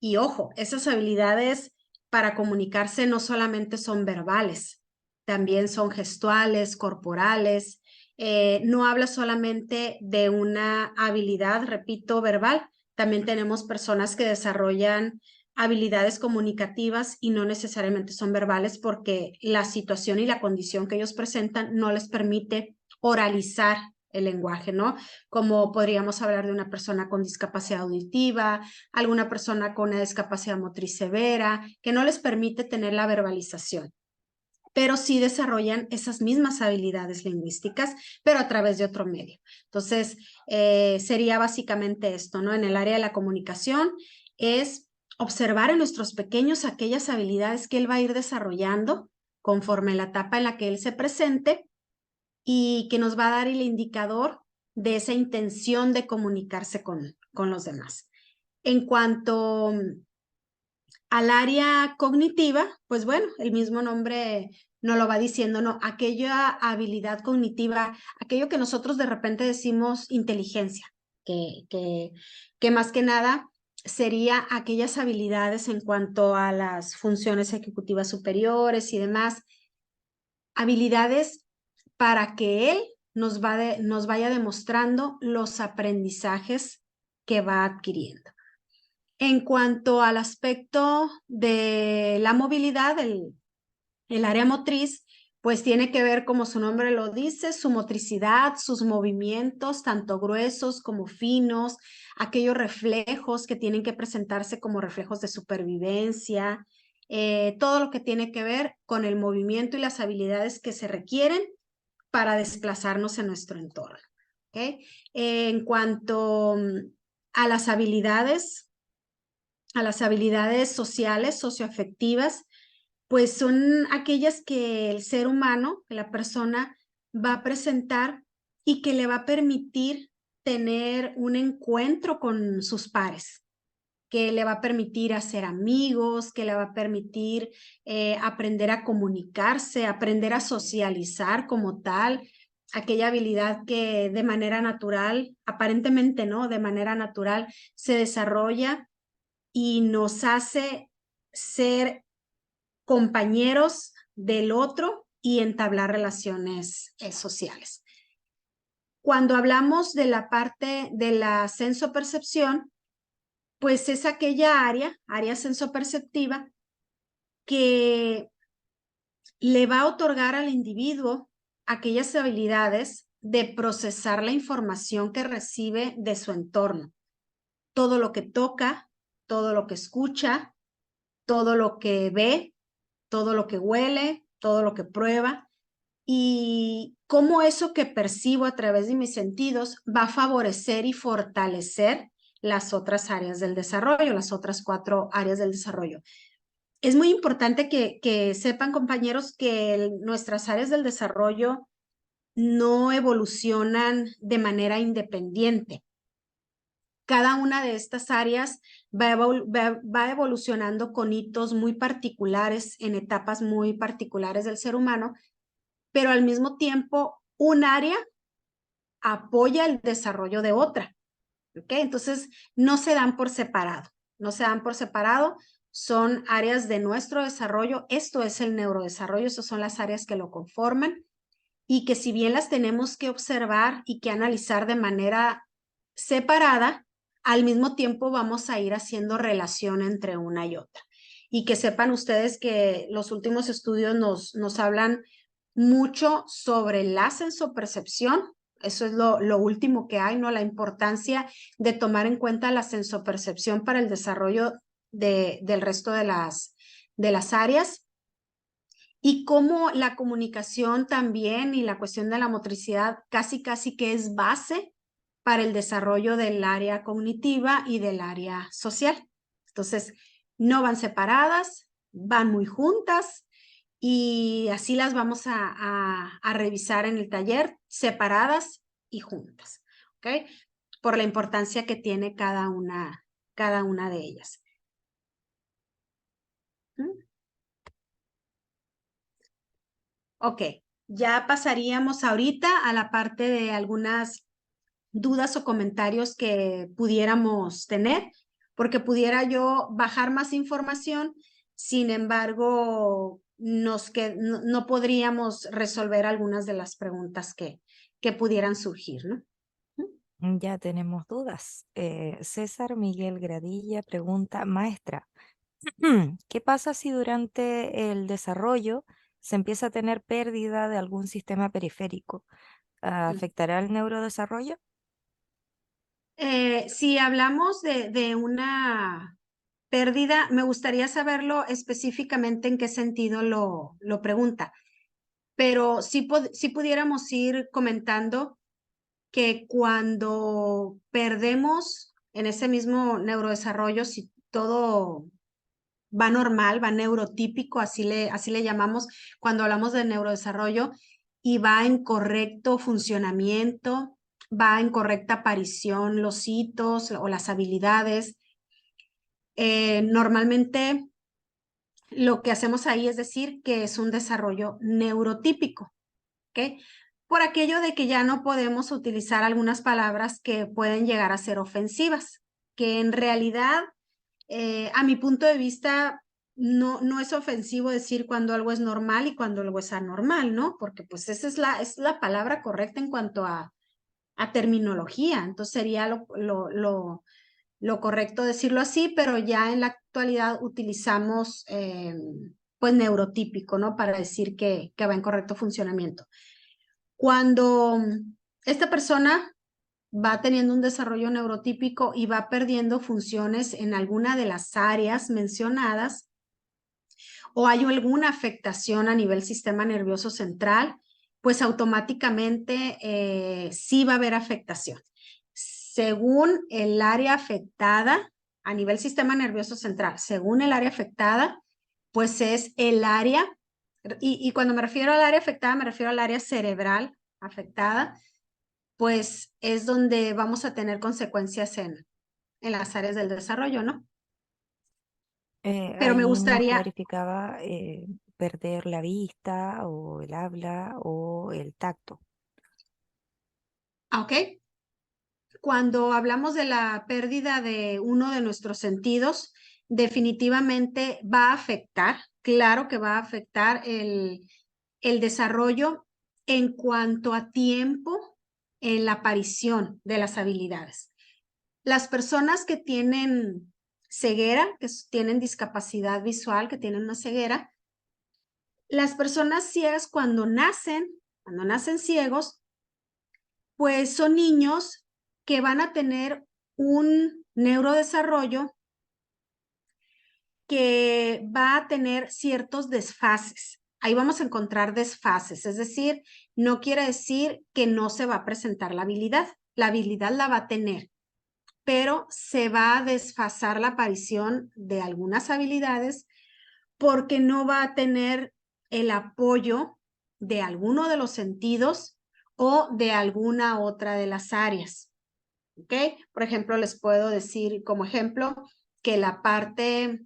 Y ojo, esas habilidades para comunicarse no solamente son verbales, también son gestuales, corporales. No habla solamente de una habilidad, repito, verbal. También tenemos personas que desarrollan habilidades comunicativas y no necesariamente son verbales porque la situación y la condición que ellos presentan no les permite oralizar el lenguaje, ¿no? Como podríamos hablar de una persona con discapacidad auditiva, alguna persona con una discapacidad motriz severa, que no les permite tener la verbalización, pero sí desarrollan esas mismas habilidades lingüísticas, pero a través de otro medio. Entonces, sería básicamente esto, ¿no? En el área de la comunicación es observar en nuestros pequeños aquellas habilidades que él va a ir desarrollando conforme la etapa en la que él se presente y que nos va a dar el indicador de esa intención de comunicarse con los demás. En cuanto al área cognitiva, pues bueno, el mismo nombre nos lo va diciendo, ¿no? Aquella habilidad cognitiva, aquello que nosotros de repente decimos inteligencia, que más que nada sería aquellas habilidades en cuanto a las funciones ejecutivas superiores y demás, habilidades para que él nos vaya demostrando los aprendizajes que va adquiriendo. En cuanto al aspecto de la movilidad, el área motriz, pues tiene que ver, como su nombre lo dice, su motricidad, sus movimientos, tanto gruesos como finos, aquellos reflejos que tienen que presentarse como reflejos de supervivencia, todo lo que tiene que ver con el movimiento y las habilidades que se requieren para desplazarnos en nuestro entorno. ¿Okay? En cuanto a las habilidades sociales, socioafectivas, pues son aquellas que el ser humano, que la persona va a presentar y que le va a permitir tener un encuentro con sus pares, que le va a permitir hacer amigos, que le va a permitir aprender a comunicarse, aprender a socializar como tal, aquella habilidad que de manera natural, aparentemente no, de manera natural se desarrolla y nos hace ser compañeros del otro y entablar relaciones sociales. Cuando hablamos de la parte de la sensopercepción, pues es aquella área sensoperceptiva, que le va a otorgar al individuo aquellas habilidades de procesar la información que recibe de su entorno. Todo lo que toca, todo lo que escucha, todo lo que ve, todo lo que huele, todo lo que prueba, y cómo eso que percibo a través de mis sentidos va a favorecer y fortalecer las otras áreas del desarrollo, las otras 4 áreas del desarrollo. Es muy importante que sepan, compañeros, que nuestras áreas del desarrollo no evolucionan de manera independiente. Cada una de estas áreas va evolucionando con hitos muy particulares, en etapas muy particulares del ser humano, pero al mismo tiempo un área apoya el desarrollo de otra. ¿Okay? Entonces, no se dan por separado, son áreas de nuestro desarrollo. Esto es el neurodesarrollo, esas son las áreas que lo conforman, y que si bien las tenemos que observar y que analizar de manera separada, al mismo tiempo vamos a ir haciendo relación entre una y otra. Y que sepan ustedes que los últimos estudios nos hablan mucho sobre la sensopercepción. Eso es lo último que hay, ¿no? La importancia de tomar en cuenta la sensopercepción para el desarrollo del resto de las áreas. Y cómo la comunicación también y la cuestión de la motricidad casi que es base para el desarrollo del área cognitiva y del área social. Entonces, no van separadas, van muy juntas, y así las vamos a revisar en el taller, separadas y juntas, ¿ok? Por la importancia que tiene cada una de ellas. Ok, ya pasaríamos ahorita a la parte de algunas dudas o comentarios que pudiéramos tener, porque pudiera yo bajar más información, sin embargo, no podríamos resolver algunas de las preguntas que pudieran surgir, ¿no? Ya tenemos dudas. César Miguel Gradilla pregunta, maestra, ¿qué pasa si durante el desarrollo se empieza a tener pérdida de algún sistema periférico? ¿Afectará el neurodesarrollo? Si hablamos de una pérdida, me gustaría saberlo específicamente en qué sentido lo pregunta, pero sí pudiéramos ir comentando que cuando perdemos en ese mismo neurodesarrollo, si todo va normal, va neurotípico, así le llamamos cuando hablamos de neurodesarrollo, y va en correcto funcionamiento, va en correcta aparición los hitos o las habilidades. Normalmente lo que hacemos ahí es decir que es un desarrollo neurotípico, ¿ok? Por aquello de que ya no podemos utilizar algunas palabras que pueden llegar a ser ofensivas, que en realidad, a mi punto de vista, no es ofensivo decir cuando algo es normal y cuando algo es anormal, ¿no? Porque pues esa es la palabra correcta en cuanto a terminología. Entonces sería lo correcto decirlo así, pero ya en la actualidad utilizamos pues neurotípico, ¿no? Para decir que va en correcto funcionamiento. Cuando esta persona va teniendo un desarrollo neurotípico y va perdiendo funciones en alguna de las áreas mencionadas, o hay alguna afectación a nivel sistema nervioso central, pues automáticamente sí va a haber afectación. Según el área afectada, a nivel sistema nervioso central, según el área afectada, pues es el área, y cuando me refiero al área afectada, me refiero al área cerebral afectada, pues es donde vamos a tener consecuencias en las áreas del desarrollo, ¿no? Pero me Ahí nos gustaría, clarificaba perder la vista o el habla o el tacto. ¿ok? Cuando hablamos de la pérdida de uno de nuestros sentidos, definitivamente va a afectar, claro que va a afectar el desarrollo en cuanto a tiempo en la aparición de las habilidades. Las personas que tienen ceguera, que tienen discapacidad visual, que tienen una ceguera, las personas ciegas cuando nacen ciegos, pues son niños que van a tener un neurodesarrollo que va a tener ciertos desfases. Ahí vamos a encontrar desfases, es decir, no quiere decir que no se va a presentar la habilidad la va a tener, pero se va a desfasar la aparición de algunas habilidades porque no va a tener el apoyo de alguno de los sentidos o de alguna otra de las áreas. ¿Ok? Por ejemplo, les puedo decir como ejemplo que la parte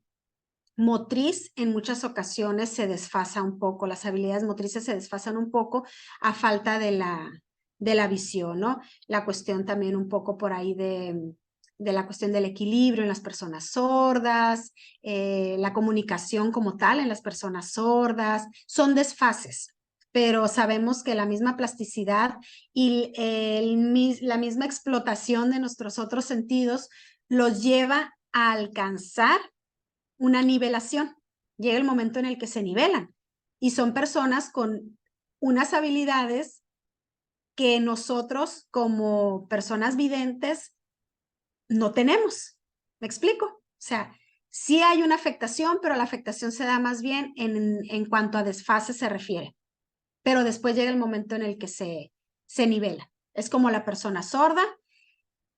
motriz en muchas ocasiones se desfasa un poco, las habilidades motrices se desfasan un poco a falta de la visión, ¿no? La cuestión también un poco por ahí de la cuestión del equilibrio en las personas sordas, la comunicación como tal en las personas sordas, son desfases, pero sabemos que la misma plasticidad y la misma explotación de nuestros otros sentidos los lleva a alcanzar una nivelación. Llega el momento en el que se nivelan y son personas con unas habilidades que nosotros como personas videntes no tenemos. ¿Me explico? O sea, sí hay una afectación, pero la afectación se da más bien en cuanto a desfase se refiere. Pero después llega el momento en el que se nivela. Es como la persona sorda,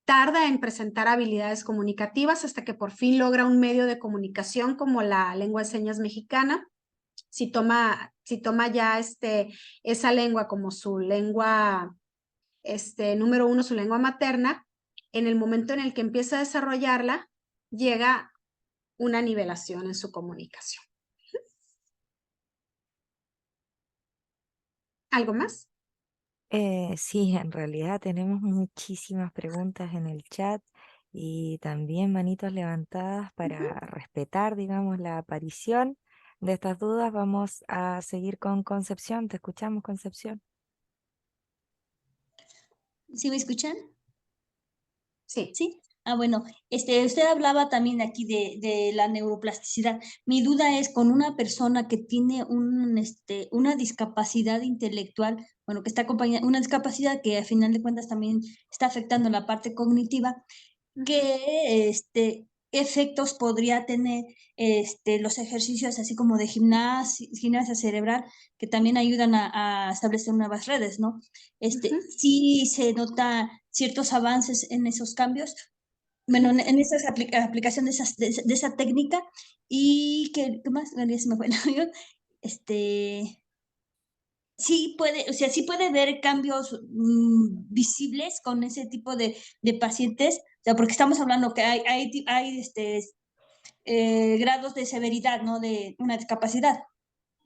tarda en presentar habilidades comunicativas hasta que por fin logra un medio de comunicación como la lengua de señas mexicana. Si toma ya esa lengua como su lengua, número uno, su lengua materna, en el momento en el que empieza a desarrollarla, llega una nivelación en su comunicación. ¿Algo más? Sí, en realidad tenemos muchísimas preguntas en el chat y también manitos levantadas para respetar, digamos, la aparición de estas dudas. Vamos a seguir con Concepción. Te escuchamos, Concepción. ¿Sí me escuchan? Sí. Sí. Ah, bueno, usted hablaba también aquí de la neuroplasticidad. Mi duda es con una persona que tiene una discapacidad intelectual, bueno, que está acompañada, una discapacidad que a final de cuentas también está afectando la parte cognitiva, ¿qué efectos podría tener los ejercicios así como de gimnasia cerebral que también ayudan a establecer nuevas redes, ¿no? Sí se nota ciertos avances en esos cambios, bueno, en esa aplicación de esa técnica y ¿qué más? Ya se me fue el avión. Sí puede, o sea, sí puede ver cambios visibles con ese tipo de pacientes, o sea, porque estamos hablando que hay grados de severidad, ¿no? De una discapacidad.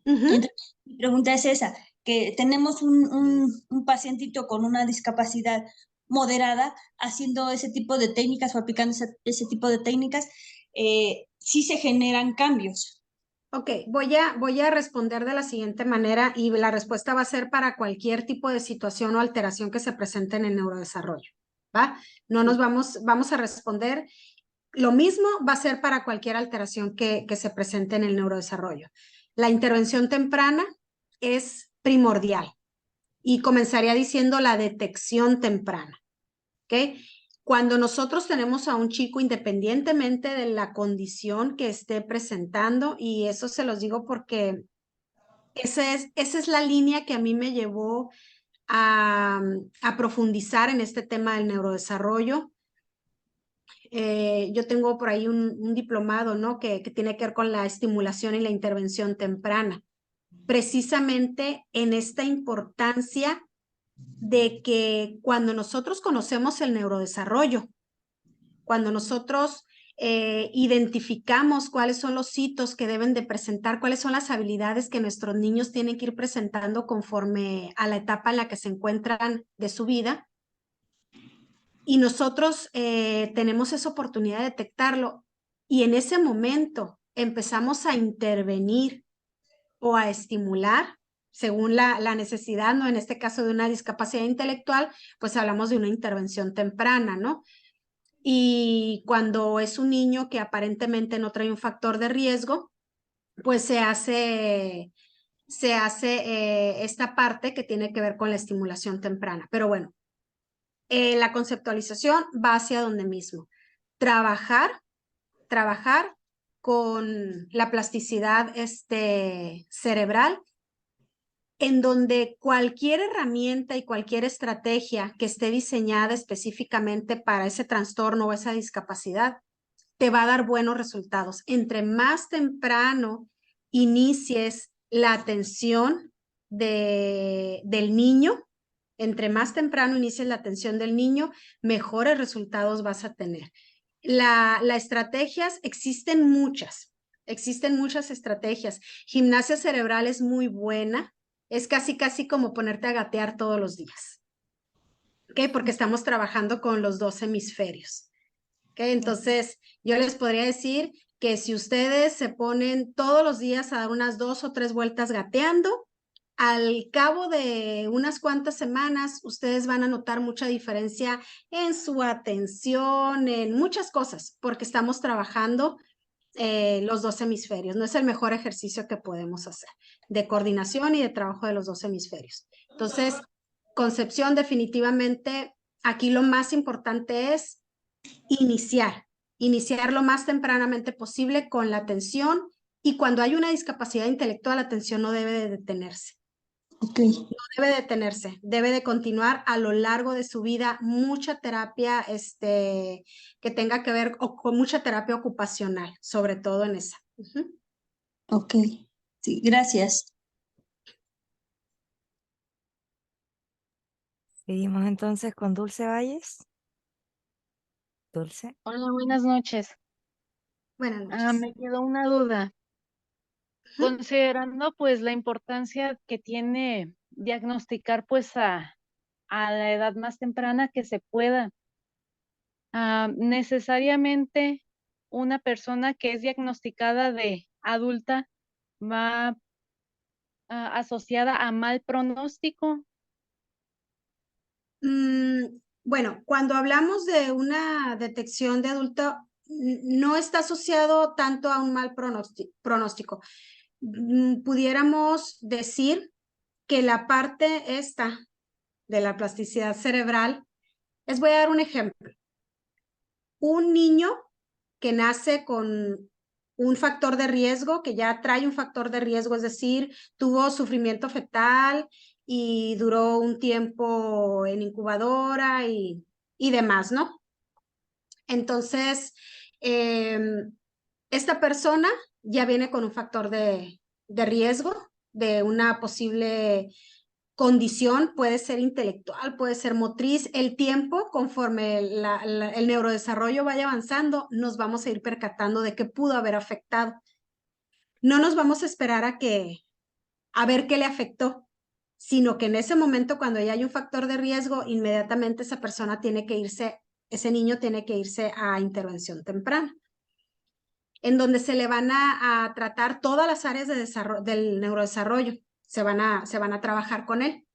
Entonces, mi pregunta es esa, que tenemos un pacientito con una discapacidad moderada haciendo ese tipo de técnicas o aplicando ese tipo de técnicas, sí se generan cambios. Ok, voy a responder de la siguiente manera y la respuesta va a ser para cualquier tipo de situación o alteración que se presente en el neurodesarrollo, ¿va? No nos vamos a responder. Lo mismo va a ser para cualquier alteración que se presente en el neurodesarrollo. La intervención temprana es primordial y comenzaría diciendo la detección temprana, ¿ok? Cuando nosotros tenemos a un chico, independientemente de la condición que esté presentando, y eso se los digo porque esa es la línea que a mí me llevó a profundizar en este tema del neurodesarrollo. Yo tengo por ahí un diplomado, ¿no? Que tiene que ver con la estimulación y la intervención temprana, precisamente en esta importancia de que cuando nosotros conocemos el neurodesarrollo, cuando nosotros identificamos cuáles son los hitos que deben de presentar, cuáles son las habilidades que nuestros niños tienen que ir presentando conforme a la etapa en la que se encuentran de su vida, y nosotros tenemos esa oportunidad de detectarlo, y en ese momento empezamos a intervenir o a estimular según la necesidad, ¿no? En este caso de una discapacidad intelectual, pues hablamos de una intervención temprana, ¿no? Y cuando es un niño que aparentemente no trae un factor de riesgo, pues se hace esta parte que tiene que ver con la estimulación temprana. Pero bueno, la conceptualización va hacia donde mismo. Trabajar con la plasticidad cerebral, en donde cualquier herramienta y cualquier estrategia que esté diseñada específicamente para ese trastorno o esa discapacidad te va a dar buenos resultados. Entre más temprano inicies la atención del niño, entre más temprano inicies la atención del niño, mejores resultados vas a tener. Las estrategias, existen muchas estrategias. Gimnasia cerebral es muy buena, es casi como ponerte a gatear todos los días, ¿ok? Porque estamos trabajando con los dos hemisferios, ¿ok? Entonces, yo les podría decir que si ustedes se ponen todos los días a dar unas 2 o 3 vueltas gateando, al cabo de unas cuantas semanas, ustedes van a notar mucha diferencia en su atención, en muchas cosas, porque estamos trabajando los dos hemisferios. No es el mejor ejercicio que podemos hacer de coordinación y de trabajo de los dos hemisferios. Entonces, Concepción, definitivamente, aquí lo más importante es iniciar lo más tempranamente posible con la atención, y cuando hay una discapacidad intelectual, la atención no debe de detenerse. Okay. No debe detenerse, debe de continuar a lo largo de su vida. Mucha terapia que tenga que ver con mucha terapia ocupacional, sobre todo en esa. Ok, sí, gracias. Seguimos entonces con Dulce Valles. Dulce. Hola, buenas noches. Buenas noches. Me quedó una duda. Considerando pues la importancia que tiene diagnosticar pues a la edad más temprana que se pueda, necesariamente una persona que es diagnosticada de adulta va asociada a mal pronóstico. Bueno, cuando hablamos de una detección de adulto, no está asociado tanto a un mal pronóstico. Pudiéramos decir que la parte esta de la plasticidad cerebral voy a dar un ejemplo. Un niño que nace con un factor de riesgo, que ya trae un factor de riesgo, es decir, tuvo sufrimiento fetal y duró un tiempo en incubadora y demás, ¿no? Entonces, esta persona ya viene con un factor de riesgo de una posible condición, puede ser intelectual, puede ser motriz. El tiempo, conforme el neurodesarrollo vaya avanzando, nos vamos a ir percatando de qué pudo haber afectado. No nos vamos a esperar a ver qué le afectó, sino que en ese momento, cuando ya hay un factor de riesgo, inmediatamente esa persona tiene que irse, ese niño tiene que irse a intervención temprana, en donde se le van a tratar todas las áreas de del neurodesarrollo, se van a trabajar con él.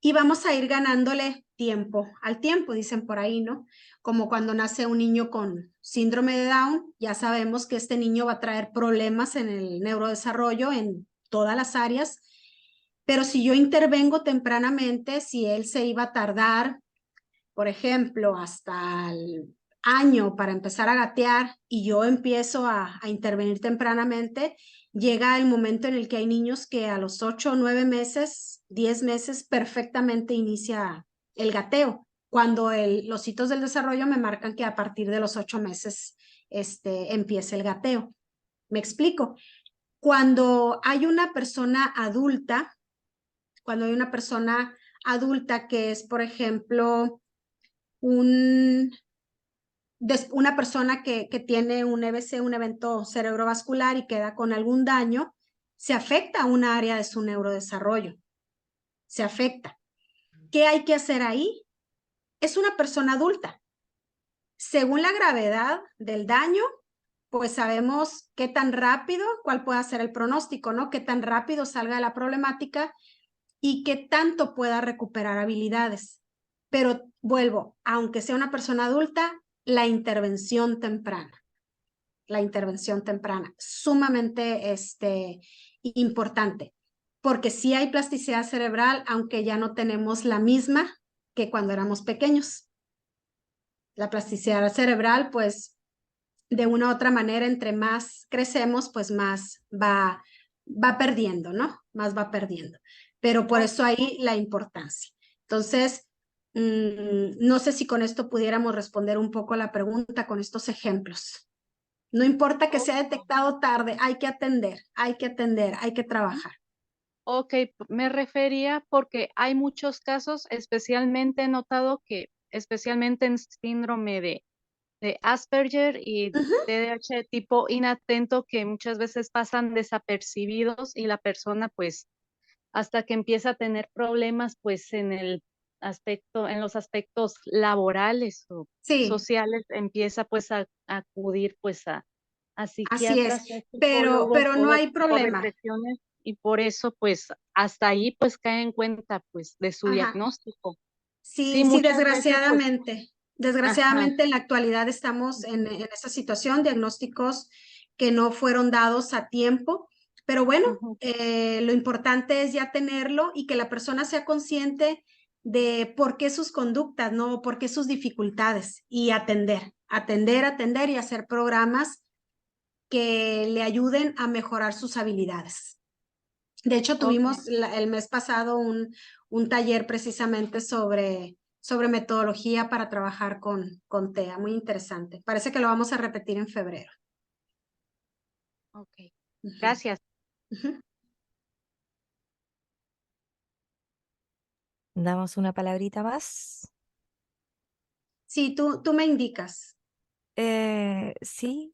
Y vamos a ir ganándole tiempo al tiempo, dicen por ahí, ¿no? Como cuando nace un niño con síndrome de Down, ya sabemos que este niño va a traer problemas en el neurodesarrollo en todas las áreas, pero si yo intervengo tempranamente, si él se iba a tardar, por ejemplo, hasta el año para empezar a gatear, y yo empiezo a intervenir tempranamente, llega el momento en el que hay niños que a los 8 o 9 meses, 10 meses, perfectamente inicia el gateo, cuando los hitos del desarrollo me marcan que a partir de los 8 meses empieza el gateo. ¿Me explico? Cuando hay una persona adulta, que es, por ejemplo, una persona que tiene un EBC, un evento cerebrovascular, y queda con algún daño, se afecta a una área de su neurodesarrollo. Se afecta. ¿Qué hay que hacer ahí? Es una persona adulta. Según la gravedad del daño, pues sabemos qué tan rápido, cuál puede ser el pronóstico, ¿no? Qué tan rápido salga de la problemática y qué tanto pueda recuperar habilidades. Pero vuelvo, aunque sea una persona adulta, la intervención temprana, sumamente importante, porque sí hay plasticidad cerebral, aunque ya no tenemos la misma que cuando éramos pequeños. La plasticidad cerebral, pues, de una u otra manera, entre más crecemos, pues más va perdiendo, ¿no? Más va perdiendo. Pero por eso ahí la importancia. Entonces, no sé si con esto pudiéramos responder un poco la pregunta con estos ejemplos. No importa que sea detectado tarde, hay que atender, hay que trabajar. Ok, me refería porque hay muchos casos, especialmente he notado que, especialmente en síndrome de Asperger y TDAH tipo inatento, que muchas veces pasan desapercibidos y la persona pues hasta que empieza a tener problemas pues en los aspectos laborales o sociales, empieza pues a acudir pues a Así es, psiquiatras, a pero psicólogos no hay por problema. depresiones, y por eso pues hasta ahí pues cae en cuenta pues de su diagnóstico. Sí, Muchas veces pues, desgraciadamente en la actualidad estamos en esa situación, diagnósticos que no fueron dados a tiempo, pero bueno, lo importante es ya tenerlo y que la persona sea consciente de por qué sus conductas, ¿no? Por qué sus dificultades, y atender y hacer programas que le ayuden a mejorar sus habilidades. De hecho, tuvimos el mes pasado un taller precisamente sobre metodología para trabajar con TEA, muy interesante. Parece que lo vamos a repetir en febrero. Ok, gracias. ¿Damos una palabrita más? Sí, tú me indicas. Sí,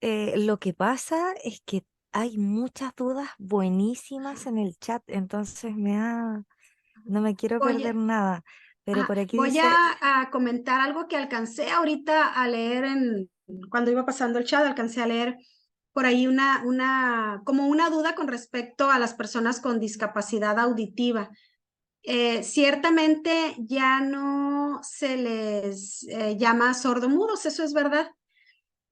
lo que pasa es que hay muchas dudas buenísimas en el chat, entonces no me quiero perder nada, pero por aquí Voy dice... a comentar algo que alcancé ahorita a leer cuando iba pasando el chat, alcancé a leer por ahí como una duda con respecto a las personas con discapacidad auditiva. Ciertamente ya no se les llama sordomudos, eso es verdad.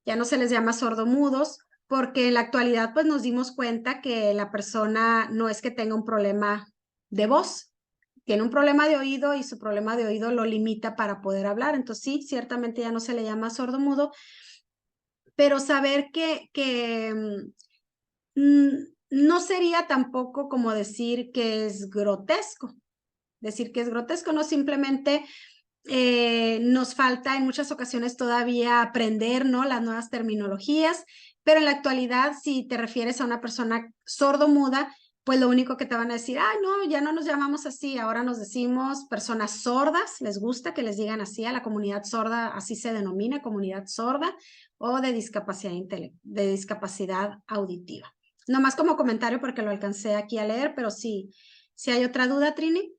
Ya no se les llama sordomudos porque en la actualidad pues nos dimos cuenta que la persona no es que tenga un problema de voz, tiene un problema de oído y su problema de oído lo limita para poder hablar. Entonces sí, ciertamente ya no se le llama sordomudo, pero saber que no sería tampoco como decir que es grotesco. Decir que es grotesco, no, simplemente nos falta en muchas ocasiones todavía aprender, ¿no? Las nuevas terminologías, pero en la actualidad, si te refieres a una persona sordomuda, pues lo único que te van a decir, ay, no, ya no nos llamamos así, ahora nos decimos personas sordas, les gusta que les digan así, a la comunidad sorda, así se denomina, comunidad sorda, o de discapacidad auditiva. Nomás como comentario porque lo alcancé aquí a leer, pero sí, si hay otra duda, Trini.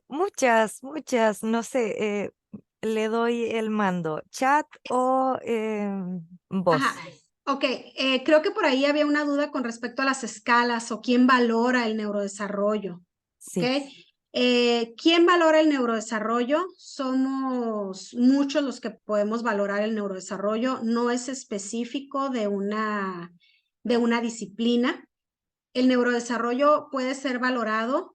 Muchas, no sé, le doy el mando, chat o voz. Ajá. Ok, creo que por ahí había una duda con respecto a las escalas o quién valora el neurodesarrollo. Sí. ¿Okay? ¿Quién valora el neurodesarrollo? Somos muchos los que podemos valorar el neurodesarrollo, no es específico de una disciplina. El neurodesarrollo puede ser valorado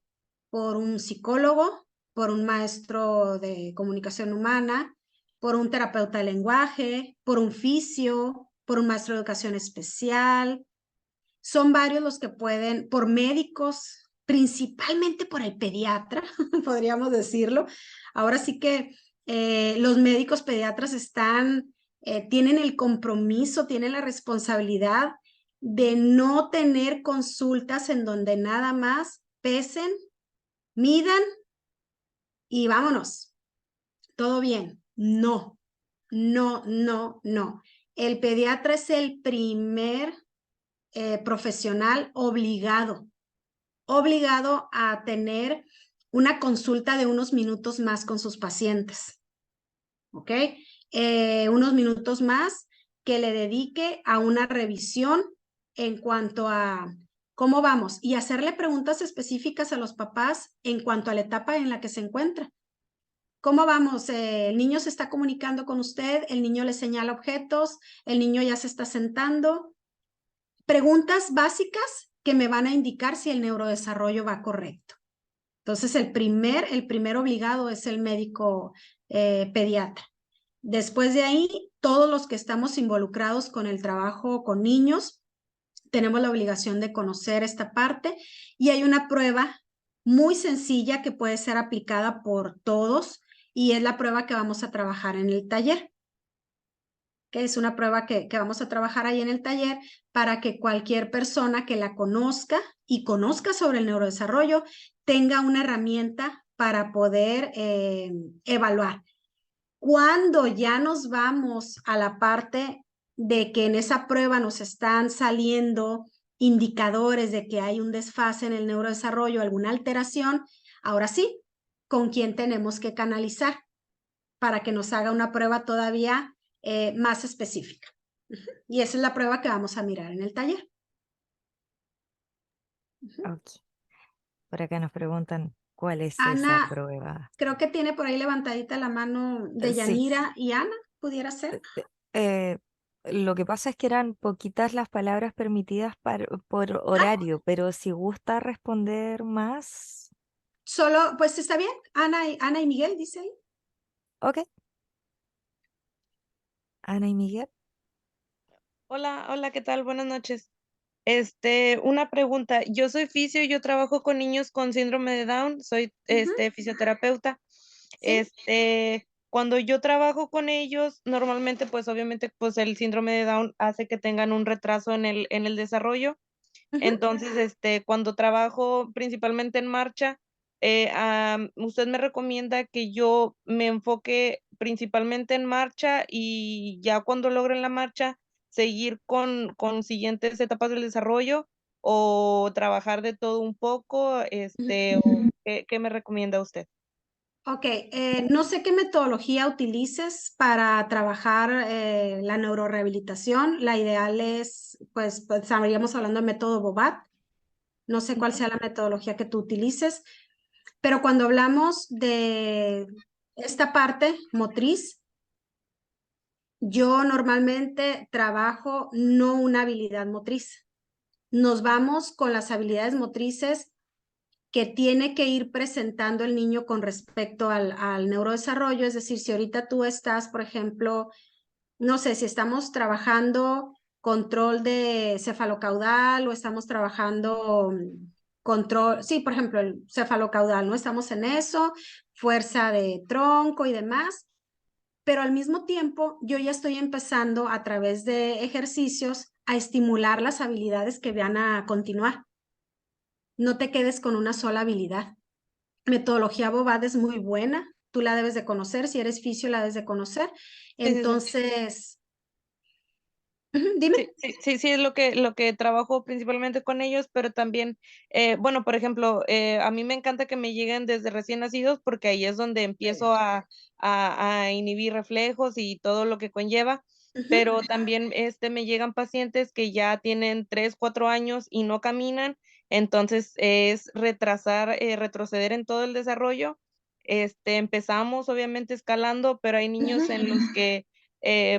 por un psicólogo, por un maestro de comunicación humana, por un terapeuta de lenguaje, por un fisio, por un maestro de educación especial. Son varios los que pueden, por médicos, principalmente por el pediatra, podríamos decirlo. Ahora sí que los médicos pediatras tienen el compromiso, tienen la responsabilidad de no tener consultas en donde nada más pesen, midan y vámonos. Todo bien. No, no, no, no. El pediatra es el primer profesional obligado a tener una consulta de unos minutos más con sus pacientes, ¿ok? Unos minutos más que le dedique a una revisión en cuanto a cómo vamos y hacerle preguntas específicas a los papás en cuanto a la etapa en la que se encuentra. ¿Cómo vamos? El niño se está comunicando con usted, el niño le señala objetos, el niño ya se está sentando. Preguntas básicas que me van a indicar si el neurodesarrollo va correcto. Entonces, el primer obligado es el médico pediatra. Después de ahí, todos los que estamos involucrados con el trabajo con niños, tenemos la obligación de conocer esta parte y hay una prueba muy sencilla que puede ser aplicada por todos y es la prueba que vamos a trabajar en el taller. Que es una prueba que vamos a trabajar ahí en el taller para que cualquier persona que la conozca y conozca sobre el neurodesarrollo tenga una herramienta para poder evaluar. Cuando ya nos vamos a la parte de que en esa prueba nos están saliendo indicadores de que hay un desfase en el neurodesarrollo, alguna alteración, ahora sí, ¿con quién tenemos que canalizar para que nos haga una prueba todavía más específica? Y esa es la prueba que vamos a mirar en el taller. Ok. Por acá nos preguntan cuál es esa Ana, prueba. creo que tiene por ahí levantadita la mano de Sí. Yanira y Ana, ¿pudiera ser? Lo que pasa es que eran poquitas las palabras permitidas por horario, pero si gusta responder más, Solo, pues está bien. Ana y Miguel, dice ahí. ok. Ana y Miguel. Hola, ¿qué tal? Buenas noches. Una pregunta. Yo soy fisio, yo trabajo con niños con síndrome de Down, soy fisioterapeuta. Sí. Cuando yo trabajo con ellos, normalmente, pues obviamente, pues el síndrome de Down hace que tengan un retraso en el desarrollo. Entonces, cuando trabajo principalmente en marcha, usted me recomienda que yo me enfoque principalmente en marcha y ya cuando logren la marcha, seguir con siguientes etapas del desarrollo o trabajar de todo un poco, o ¿qué me recomienda usted? Ok, no sé qué metodología utilices para trabajar la neurorehabilitación. La ideal es, pues estaríamos hablando de método Bobat. No sé cuál sea la metodología que tú utilices, pero cuando hablamos de esta parte motriz, yo normalmente trabajo no una habilidad motriz. Nos vamos con las habilidades motrices que tiene que ir presentando el niño con respecto al neurodesarrollo. Es decir, si ahorita tú estás, por ejemplo, no sé, si estamos trabajando control de cefalocaudal o estamos trabajando control, sí, por ejemplo, el cefalocaudal, ¿no? Estamos en eso, fuerza de tronco y demás, pero al mismo tiempo yo ya estoy empezando a través de ejercicios a estimular las habilidades que van a continuar. No te quedes con una sola habilidad. Metodología Bobat es muy buena, tú la debes de conocer, si eres fisio la debes de conocer. Entonces, dime. Sí, es lo que trabajo principalmente con ellos, pero también, bueno, por ejemplo, a mí me encanta que me lleguen desde recién nacidos porque ahí es donde empiezo a inhibir reflejos y todo lo que conlleva, pero también me llegan pacientes que ya tienen 3, 4 años y no caminan, entonces es retroceder en todo el desarrollo. Empezamos obviamente escalando, pero hay niños en los que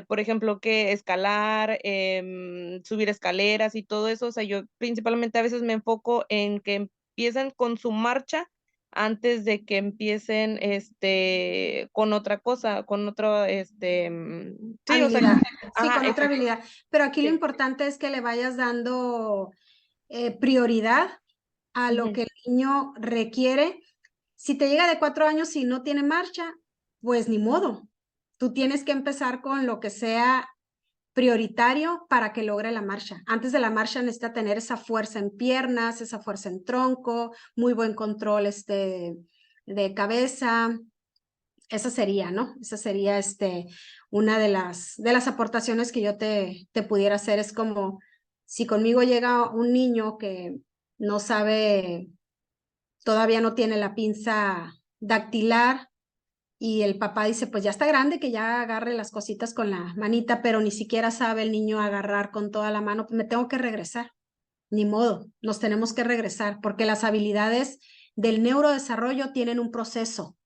por ejemplo, que escalar, subir escaleras y todo eso. O sea, yo principalmente a veces me enfoco en que empiecen con su marcha antes de que empiecen con otra cosa, con otro, sí, o sea, Habilidad. Sí, ajá, con otra exacto. habilidad. Pero aquí lo Sí. importante es que le vayas dando prioridad a lo Ujú. que el niño requiere. Si te llega de 4 años y no tiene marcha, pues ni modo. Tú tienes que empezar con lo que sea prioritario para que logre la marcha. Antes de la marcha necesita tener esa fuerza en piernas, esa fuerza en tronco, muy buen control de cabeza. Esa sería, ¿no? Esa sería una de las aportaciones que yo te pudiera hacer. Es como si conmigo llega un niño que no sabe, todavía no tiene la pinza dactilar, y el papá dice, pues ya está grande, que ya agarre las cositas con la manita, pero ni siquiera sabe el niño agarrar con toda la mano, pues me tengo que regresar. Ni modo, nos tenemos que regresar, porque las habilidades del neurodesarrollo tienen un proceso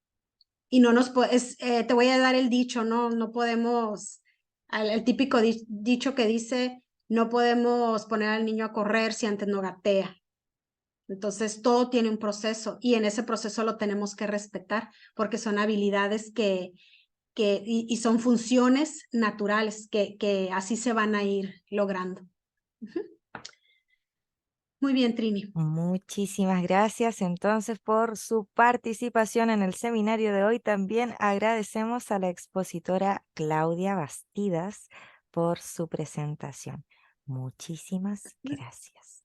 y no nos te voy a dar el dicho, no podemos, el típico dicho que dice, no podemos poner al niño a correr si antes no gatea. Entonces, todo tiene un proceso y en ese proceso lo tenemos que respetar porque son habilidades y son funciones naturales que así se van a ir logrando. Muy bien, Trini. Muchísimas gracias entonces por su participación en el seminario de hoy. También agradecemos a la expositora Claudia Bastidas por su presentación. Muchísimas gracias.